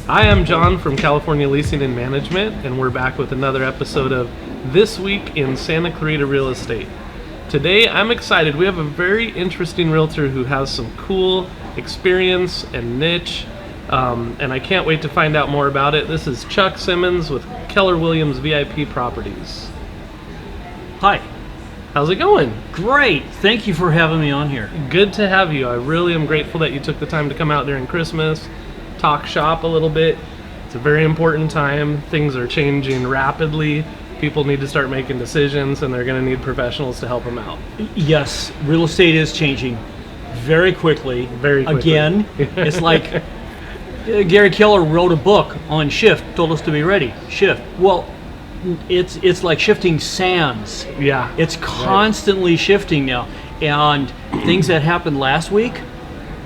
Hi, I'm John from California Leasing and Management, and we're back with another episode of This Week in Santa Clarita Real Estate. Today, I'm excited. We have a very interesting realtor who has some cool experience and niche, and I can't wait to find out more about it. This is Chuck Simmons with Keller Williams VIP Properties. Hi. How's it going? Great. Thank you for having me on here. Good to have you. I really am grateful that you took the time to come out during Christmas, talk shop a little bit. It's a very important time. Things are changing rapidly. People need to start making decisions, and they're going to need professionals to help them out. Yes, real estate is changing very quickly. Very quickly. Again, it's like Gary Keller wrote a book on shift, told us to be ready. Shift. Well, it's like shifting sands. Yeah. It's constantly shifting now. And things that happened last week,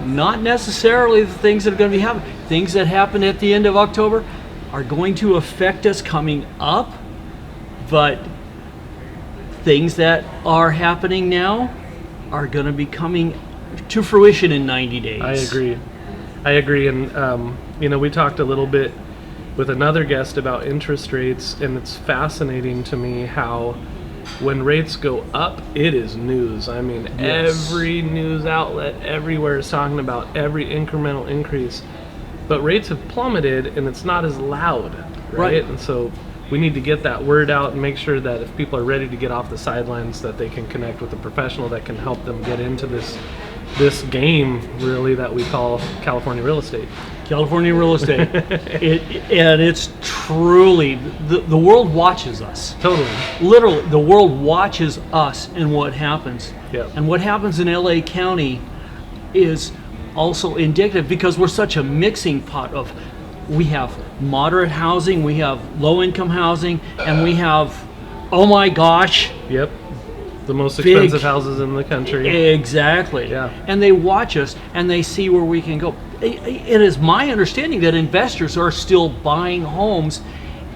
not necessarily the things that are going to be happening. Things that happened at the end of October are going to affect us coming up, but things that are happening now are going to be coming to fruition in 90 days. I agree. And, we talked a little bit with another guest about interest rates, and it's fascinating to me how when rates go up, it is news. I mean, Every news outlet everywhere is talking about every incremental increase. But rates have plummeted, and it's not as loud, right? And so we need to get that word out and make sure that if people are ready to get off the sidelines, that they can connect with a professional that can help them get into this game, really, that we call California real estate. California real estate. And it's truly, the world watches us. Totally. Literally, the world watches us and what happens. Yep. And what happens in LA County is also indicative, because we're such a mixing pot of, we have moderate housing, we have low income housing, and we have, oh my gosh. Yep. The most expensive houses in the country. Exactly. Yeah. And they watch us and they see where we can go. It is my understanding that investors are still buying homes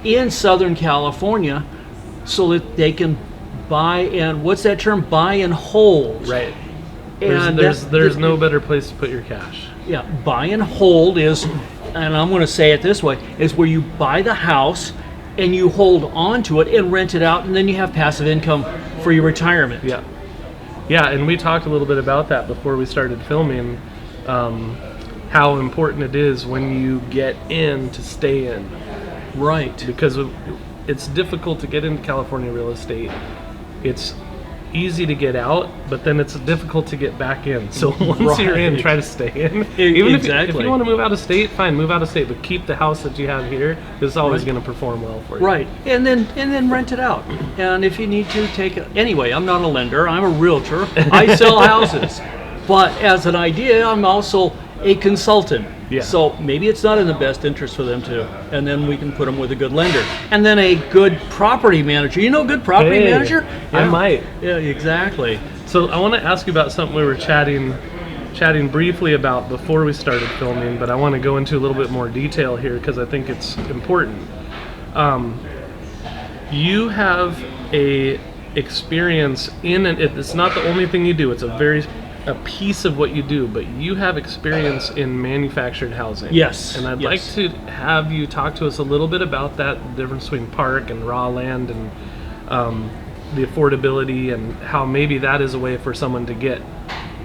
in Southern California so that they can buy and, what's that term? Buy and hold. Right. And there's no better place to put your cash. Yeah, buy and hold is, and I'm going to say it this way, is where you buy the house and you hold on to it and rent it out, and then you have passive income for your retirement. Yeah. Yeah, and we talked a little bit about that before we started filming, how important it is when you get in to stay in. Right. Because it's difficult to get into California real estate. It's easy to get out, but then it's difficult to get back in. So once you're in, try to stay in. Even if you want to move out of state, fine, move out of state, but keep the house that you have here. It's always going to perform well for you. Right, and then rent it out. And if you need to, take it. Anyway, I'm not a lender. I'm a realtor. I sell houses. But as an idea, I'm also a consultant. Yeah. So maybe it's not in the best interest for them to, and then we can put them with a good lender. And then a good property manager. You know a good property manager? Yeah. I might. Yeah, exactly. So I want to ask you about something we were chatting briefly about before we started filming, but I want to go into a little bit more detail here because I think it's important. You have a experience in it's not the only thing you do. It's a piece of what you do, but you have experience in manufactured housing. Yes. And I'd like to have you talk to us a little bit about that, the difference between park and raw land, and the affordability, and how maybe that is a way for someone to get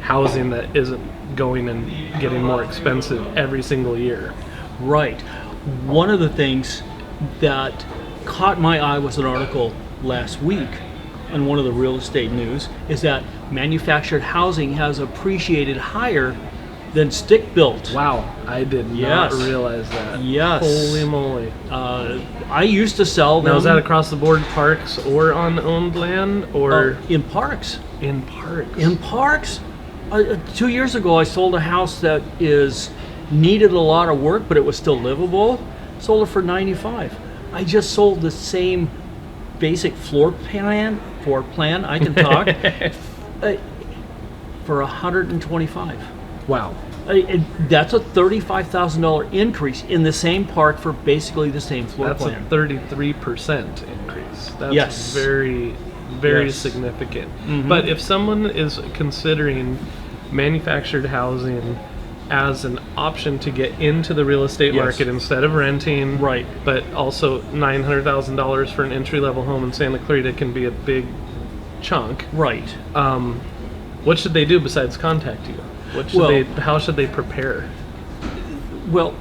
housing that isn't going and getting more expensive every single year. Right. One of the things that caught my eye was an article last week in one of the real estate news, is that manufactured housing has appreciated higher than stick-built. Wow, I did not realize that. Yes. Holy moly. I used to sell them. Now, is that across the board, parks or on owned land, or? In parks. In parks. In parks. 2 years ago, I sold a house that needed a lot of work, but it was still livable. Sold it for $95,000. I just sold the same basic floor plan, I can talk, for $125,000. Wow. That's a $35,000 increase in the same park for basically the same floor plan. That's a 33% increase. That's very, very significant. Mm-hmm. But if someone is considering manufactured housing as an option to get into the real estate Yes. market instead of renting. Right. But also $900,000 for an entry-level home in Santa Clarita can be a big chunk. Right. What should they do besides contact you? How should they prepare? Well,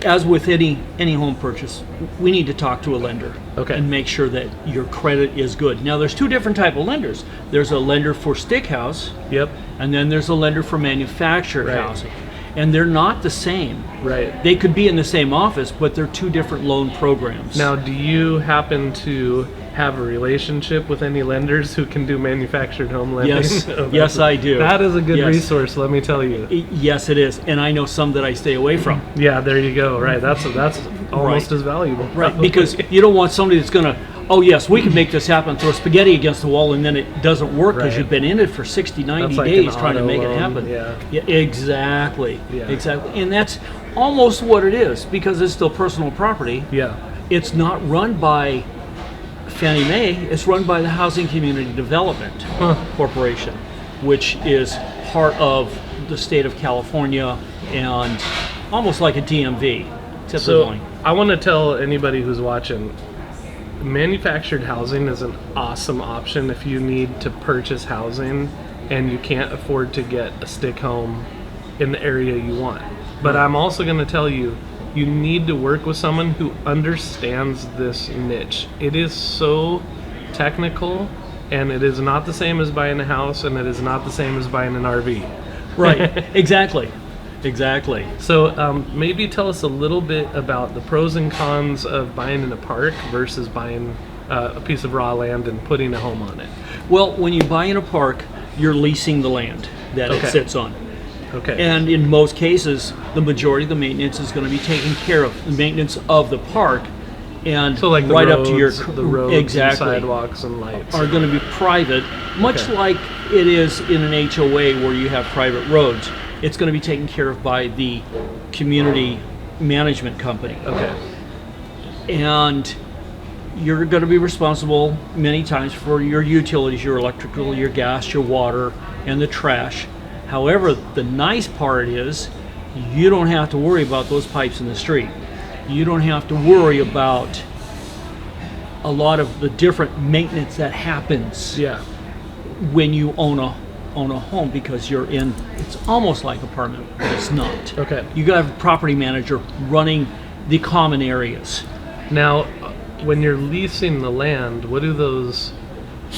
as with any home purchase, we need to talk to a lender. Okay. And make sure that your credit is good. Now, there's two different type of lenders. There's a lender for stick house, Yep. and then there's a lender for manufactured Right. housing. And they're not the same. Right. They could be in the same office, but they're two different loan programs. Now, do you happen to have a relationship with any lenders who can do manufactured home lending? Yes, Oh, yes, I do. That is a good Yes. resource, let me tell you. Yes, it is. And I know some that I stay away from. Yeah, there you go. Right, that's almost as valuable. Right, probably. because you don't want somebody that's going to, oh yes, we can make this happen, throw spaghetti against the wall, and then it doesn't work because Right. you've been in it for 60, 90 That's like days an trying to auto make it loan, happen. yeah. Exactly. Yeah. Exactly. And that's almost what it is, because it's still personal property. Yeah. It's not run by Fannie Mae, it's run by the Housing Community Development Corporation, which is part of the state of California and almost like a DMV. Except So for I want to tell anybody who's watching, manufactured housing is an awesome option if you need to purchase housing and you can't afford to get a stick home in the area you want. But I'm also going to tell you, you need to work with someone who understands this niche. It is so technical, and it is not the same as buying a house, and it is not the same as buying an RV. Right, exactly. Exactly. So maybe tell us a little bit about the pros and cons of buying in a park versus buying a piece of raw land and putting a home on it. Well, when you buy in a park, you're leasing the land that Okay. it sits on. Okay. And in most cases, the majority of the maintenance is going to be taken care of. The maintenance of the park and so like the right roads, up to your the roads exactly and sidewalks and lights are going to be private, much Okay. like it is in an HOA where you have private roads. It's going to be taken care of by the community management company. Okay. And you're going to be responsible many times for your utilities, your electrical, your gas, your water, and the trash. However, the nice part is you don't have to worry about those pipes in the street. You don't have to worry about a lot of the different maintenance that happens Yeah. when you own a home, because you're in, it's almost like apartment, but it's not. Okay. You got to have a property manager running the common areas. Now, when you're leasing the land, what do those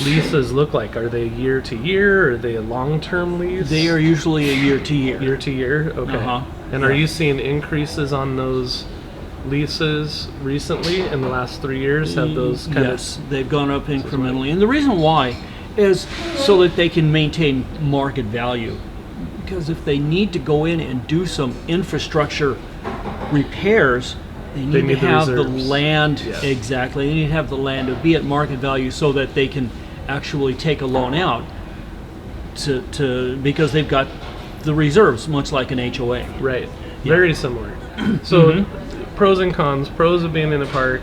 leases look like? Are they year to year? Or are they a long-term lease? They are usually a year to year. year to year. Okay. Uh-huh. And are Yeah. you seeing increases on those leases recently in the last 3 years? Have those kind Yes, they've gone up incrementally. And the reason why is so that they can maintain market value. Because if they need to go in and do some infrastructure repairs, they need to need the have the reserves. land. Yeah. Exactly. They need to have the land to be at market value so that they can actually take a loan out to because they've got the reserves, much like an HOA. Right. Very similar. So, Mm-hmm. pros and cons. Pros of being in a park,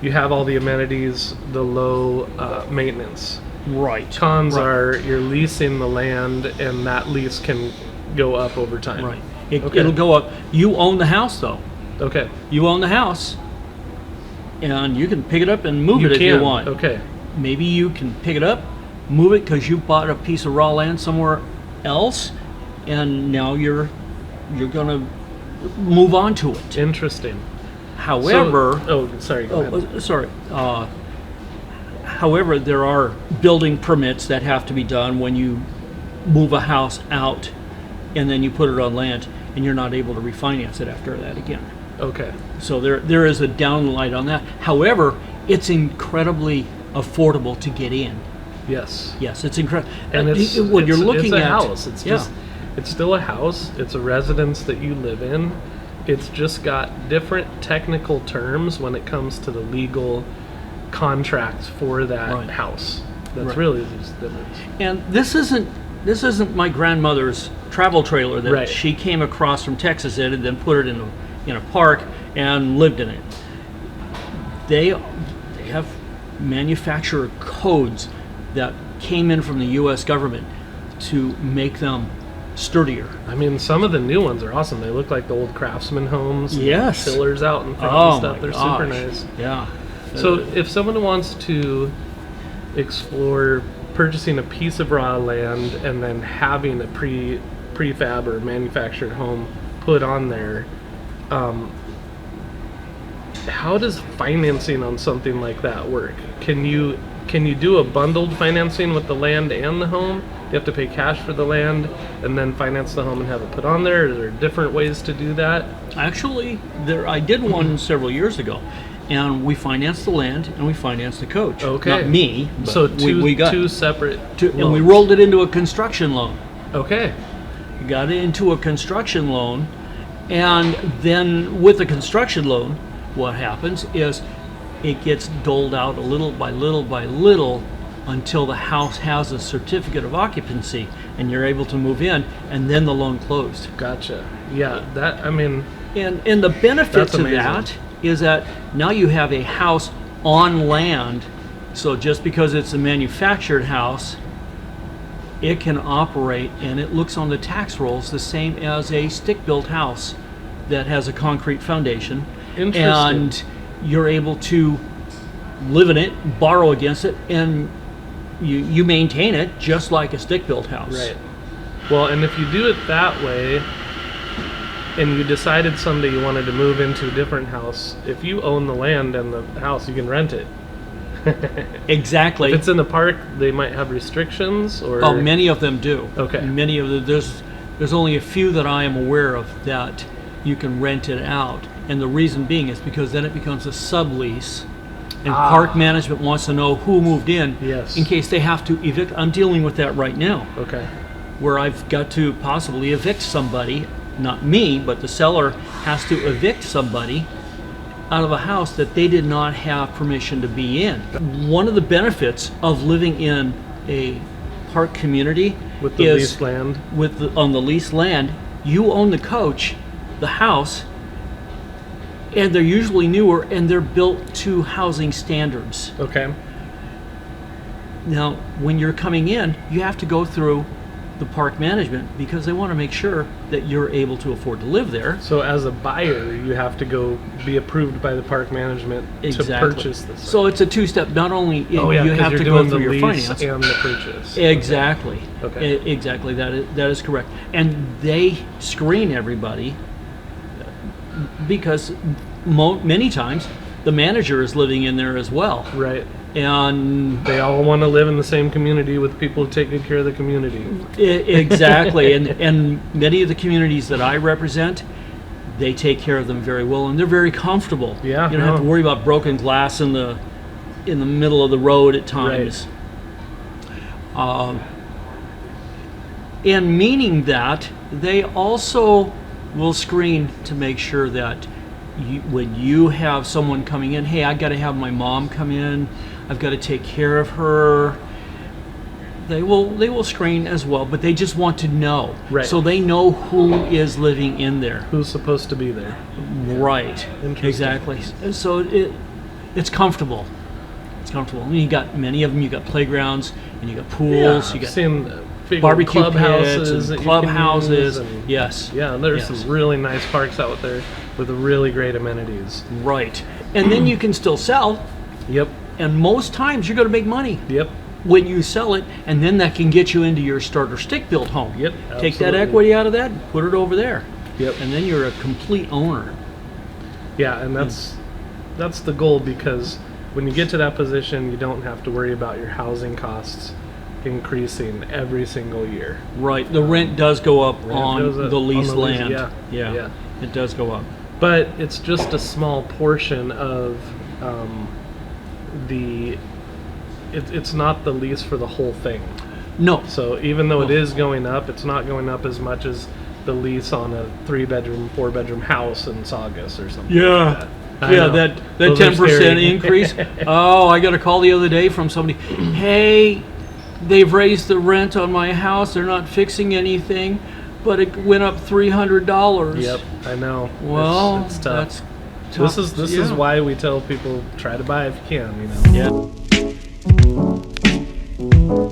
you have all the amenities, the low maintenance. Right. Cons Right. are you're leasing the land, and that lease can go up over time. Right. Okay. It'll go up. You own the house, though. Okay. You own the house, and you can pick it up and move it if you can. want. Okay. Maybe you can pick it up, move it because you bought a piece of raw land somewhere else, and now you're gonna move on to it. Interesting. However, Sorry. Go ahead. sorry. However, there are building permits that have to be done when you move a house out, and then you put it on land, and you're not able to refinance it after that again. Okay. So there is a downlight on that. However, it's incredibly affordable to get in. Yes. Yes, it's incredible. And when you're looking it's a at house. It's yeah. just it's still a house. It's a residence that you live in. It's just got different technical terms when it comes to the legal contracts for that Right. house. That's Right. really just the difference. And this isn't my grandmother's travel trailer that Right. she came across from Texas in and then put it in a park and lived in it. They have manufacturer codes that came in from the U.S. government to make them sturdier. I mean, some of the new ones are awesome. They look like the old Craftsman homes. Yes. Pillars out in front Oh and stuff. my They're gosh. super nice. Yeah. So if someone wants to explore purchasing a piece of raw land and then having a prefab or manufactured home put on there, how does financing on something like that work? Can you do a bundled financing with the land and the home? You have to pay cash for the land and then finance the home and have it put on there? Are there different ways to do that? Actually, I did one several years ago, and we financed the land and we financed the coach. Okay. Not me, but So we got two separate and we loans. rolled it into a construction loan. Okay. We got it into a construction loan, and then with the construction loan, what happens is it gets doled out a little by little by little until the house has a certificate of occupancy and you're able to move in, and then the loan closed. Gotcha. Yeah, that, I mean, And the benefit That's to amazing. that is that now you have a house on land. So just because it's a manufactured house, it can operate, and it looks on the tax rolls the same as a stick-built house that has a concrete foundation. Interesting. And you're able to live in it, borrow against it, and you maintain it just like a stick-built house. right. Well, and if you do it that way, and you decided someday you wanted to move into a different house, if you own the land and the house, you can rent it. Exactly. If it's in the park, they might have restrictions, or Oh, many of them do. Okay. Many of them. There's only a few that I am aware of that you can rent it out, and the reason being is because then it becomes a sublease, and park management wants to know who moved in, Yes. in case they have to evict. I'm dealing with that right now, Okay. where I've got to possibly evict somebody, not me, but the seller has to evict somebody out of a house that they did not have permission to be in. One of the benefits of living in a park community With the is leased land. on the leased land, you own the coach, the house, and they're usually newer and they're built to housing standards. Okay. Now, when you're coming in, you have to go through the park management because they want to make sure that you're able to afford to live there. So as a buyer, you have to go be approved by the park management to purchase this. So it's a two-step. Not only Oh yeah, you 'cause have you're to go doing through the your lease finance. and the purchase. Exactly. Okay. Exactly. That is correct. And they screen everybody because many times the manager is living in there as well, Right. and They all want to live in the same community with people who take good care of the community. exactly. And many of the communities that I represent, they take care of them very well, and they're very comfortable. Yeah, You don't have to no. worry about broken glass in the middle of the road at times. And meaning that they also will screen to make sure that when you have someone coming in, hey, I got to have my mom come in, I've got to take care of her. They will screen as well, but they just want to know, Right. so they know who is living in there. Who's supposed to be there? Right. Interesting. Exactly. So it's comfortable. It's comfortable. And you got many of them. You got playgrounds and you got pools. You I've got seen big barbecue clubhouses pits that and you can clubhouses. use and- Yes. Yeah, and there's Yes. some really nice parks out there with really great amenities. Right. And then you can still sell, Yep. and most times you're going to make money Yep. when you sell it, and then that can get you into your starter stick built home. Yep. Take that absolutely. equity out of that, put it over there. Yep. And then you're a complete owner. Yeah, and that's the goal, because when you get to that position, you don't have to worry about your housing costs increasing every single year. Right. The rent does go up Rent on goes up the on leased the lease, land. yeah. Yeah. It does go up. But it's just a small portion of the. It's not the lease for the whole thing. No. So even though it is going up, it's not going up as much as the lease on a 3-bedroom, 4-bedroom house in Saugus or something. Like that. I Yeah, know. that Those are 10% scary. increase. Oh, I got a call the other day from somebody. Hey, they've raised the rent on my house. They're not fixing anything, but it went up $300. Yep, I know. Well, it's tough. that's tough. This is Yeah. why we tell people try to buy if you can. You know. Yeah.